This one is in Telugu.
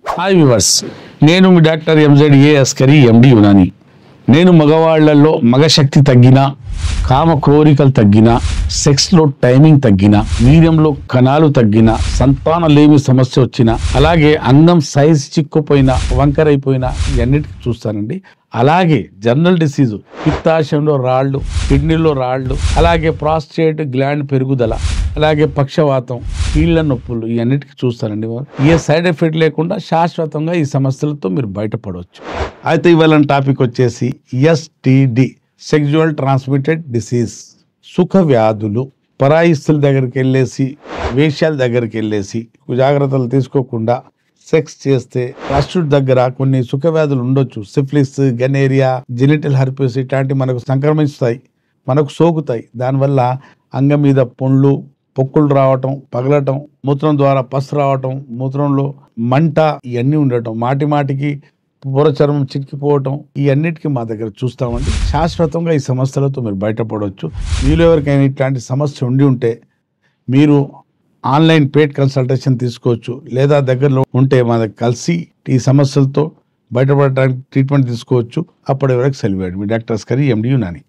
హాయ్ వ్యూవర్స్, నేను మీ డాక్టర్ ఎంజెడ్ఏ అస్కరి ఎండి యునాని. నేను మగవాళ్లలో మగశక్తి తగ్గినా, కామ కోరికలు తగ్గినా, సెక్స్లో టైమింగ్ తగ్గినా, వీర్యంలో కణాలు తగ్గినా, సంతానలేమి సమస్య వచ్చినా, అలాగే అందం సైజ్ చిక్కుపోయినా, వంకరైపోయినా ఇవన్నిటికీ చూస్తానండి. అలాగే జనరల్ డిసీజు, పిత్తాశయంలో రాళ్ళు, కిడ్నీలో రాళ్ళు, అలాగే ప్రాస్టేట్ గ్లాండ్ పెరుగుదల, అలాగే పక్షవాతం, కీళ్ల నొప్పులు ఇవన్నిటికీ చూస్తానండి. ఏ సైడ్ ఎఫెక్ట్ లేకుండా శాశ్వతంగా ఈ సమస్యలతో మీరు బయటపడవచ్చు. అయితే ఇవాళ టాపిక్ వచ్చేసి ఎస్టిడి, సెక్జువల్ ట్రాన్స్మిటెడ్ డిసీజ్. సుఖ వ్యాధులు. పరాయిస్తుల దగ్గరికి వెళ్ళేసి, వేశ్యాల దగ్గరికి వెళ్ళేసి జాగ్రత్తలు తీసుకోకుండా సెక్స్ చేస్తే ప్రాస్టిట్యూట్ దగ్గర కొన్ని సుఖ వ్యాధులు ఉండొచ్చు. సిఫిలిస్, గనేరియా, జెనిటల్ హెర్పిస్ ఇట్లాంటివి మనకు సంక్రమిస్తాయి, మనకు సోకుతాయి. దానివల్ల అంగం మీద పొండ్లు, పొక్కులు రావటం, పగలటం, మూత్రం ద్వారా పసు రావటం, మూత్రంలో మంట ఇవన్నీ ఉండటం, మాటికి పూరచర్మం చిక్కిపోవటం ఇవన్నిటికీ మా దగ్గర చూస్తామండి. శాశ్వతంగా ఈ సమస్యలతో మీరు బయటపడవచ్చు. మీలో ఎవరికైనా ఇట్లాంటి సమస్య ఉండి ఉంటే మీరు ఆన్లైన్ పెయిడ్ కన్సల్టేషన్ తీసుకోవచ్చు, లేదా దగ్గరలో ఉంటే మా దగ్గర కలిసి ఈ సమస్యలతో బయటపడటానికి ట్రీట్మెంట్ తీసుకోవచ్చు. అప్పటి వరకు సెలవు. మీ డాక్టర్ అస్కరి ఎండి యునాని.